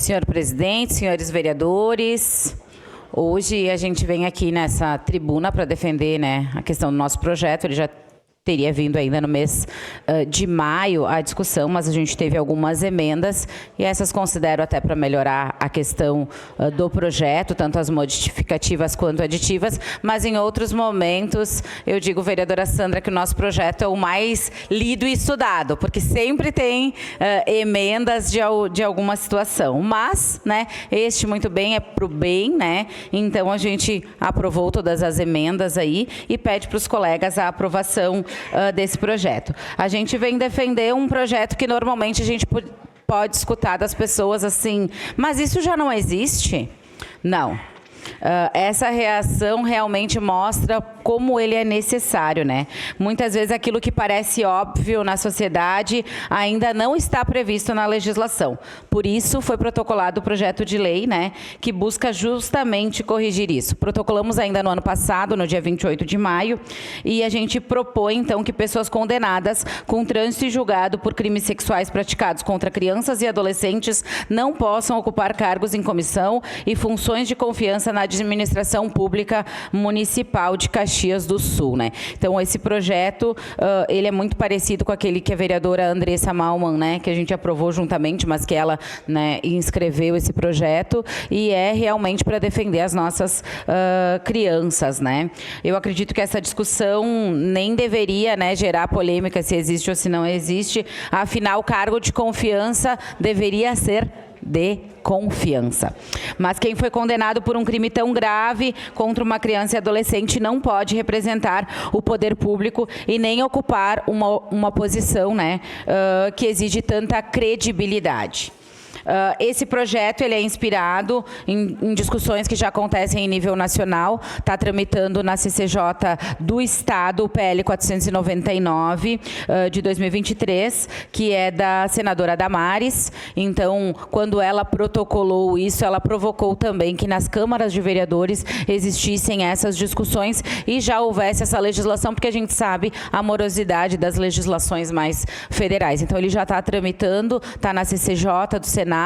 Senhor presidente, senhores vereadores, hoje a gente vem aqui nessa tribuna para defender, né, a questão do nosso projeto. Ele já teria vindo ainda no mês de maio a discussão, mas a gente teve algumas emendas e essas considero até para melhorar a questão do projeto, tanto as modificativas quanto aditivas, mas em outros momentos eu digo, vereadora Sandra, que o nosso projeto é o mais lido e estudado, porque sempre tem emendas de alguma situação, mas, né, este muito bem é para o bem, né, então a gente aprovou todas as emendas aí e pede para os colegas a aprovação desse projeto. A gente vem defender um projeto que normalmente a gente pode escutar das pessoas assim, mas isso já não existe? Não. Essa reação realmente mostra como ele é necessário, né? Muitas vezes aquilo que parece óbvio na sociedade ainda não está previsto na legislação. Por isso foi protocolado o projeto de lei, né, que busca justamente corrigir isso. Protocolamos ainda no ano passado, no dia 28 de maio, e a gente propõe então que pessoas condenadas com trânsito e julgado por crimes sexuais praticados contra crianças e adolescentes não possam ocupar cargos em comissão e funções de confiança na administração pública municipal de Caxias do Sul, né? Então, esse projeto, ele é muito parecido com aquele que a vereadora Andressa Malman, né, que a gente aprovou juntamente, mas que ela, né, inscreveu esse projeto, e é realmente para defender as nossas crianças, né? Eu acredito que essa discussão nem deveria, né, gerar polêmica se existe ou se não existe, afinal, o cargo de confiança deveria ser de confiança. Mas quem foi condenado por um crime tão grave contra uma criança e adolescente não pode representar o poder público e nem ocupar uma posição, né, que exige tanta credibilidade. Esse projeto ele é inspirado em discussões que já acontecem em nível nacional, está tramitando na CCJ do Estado, o PL 499 de 2023, que é da senadora Damares. Então, quando ela protocolou isso, ela provocou também que nas câmaras de vereadores existissem essas discussões e já houvesse essa legislação, porque a gente sabe a morosidade das legislações mais federais. Então, ele já está tramitando, está na CCJ do Senado,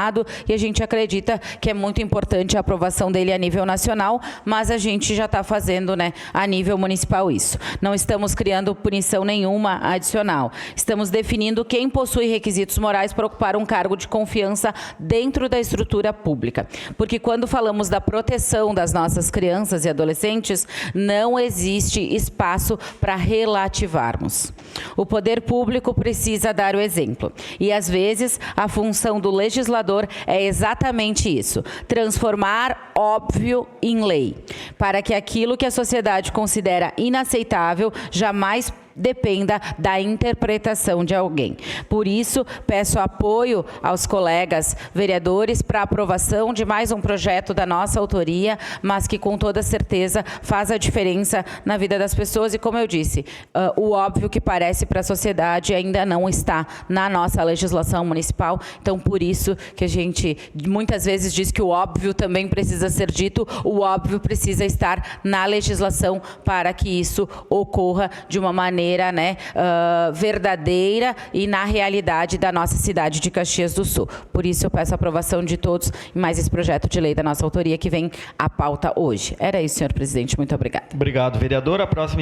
e a gente acredita que é muito importante a aprovação dele a nível nacional, mas a gente já está fazendo, né, a nível municipal isso. Não estamos criando punição nenhuma adicional. Estamos definindo quem possui requisitos morais para ocupar um cargo de confiança dentro da estrutura pública. Porque quando falamos da proteção das nossas crianças e adolescentes, não existe espaço para relativarmos. O poder público precisa dar o exemplo. E, às vezes, a função do legislador é exatamente isso, transformar óbvio em lei, para que aquilo que a sociedade considera inaceitável jamais dependa da interpretação de alguém. Por isso, peço apoio aos colegas vereadores para a aprovação de mais um projeto da nossa autoria, mas que com toda certeza faz a diferença na vida das pessoas e, como eu disse, o óbvio que parece para a sociedade ainda não está na nossa legislação municipal, então por isso que a gente muitas vezes diz que o óbvio também precisa ser dito, o óbvio precisa estar na legislação para que isso ocorra de uma maneira, né, verdadeira e na realidade da nossa cidade de Caxias do Sul. Por isso eu peço a aprovação de todos em mais esse projeto de lei da nossa autoria que vem à pauta hoje. Era isso, senhor presidente. Muito obrigada. Obrigado, vereadora. A próxima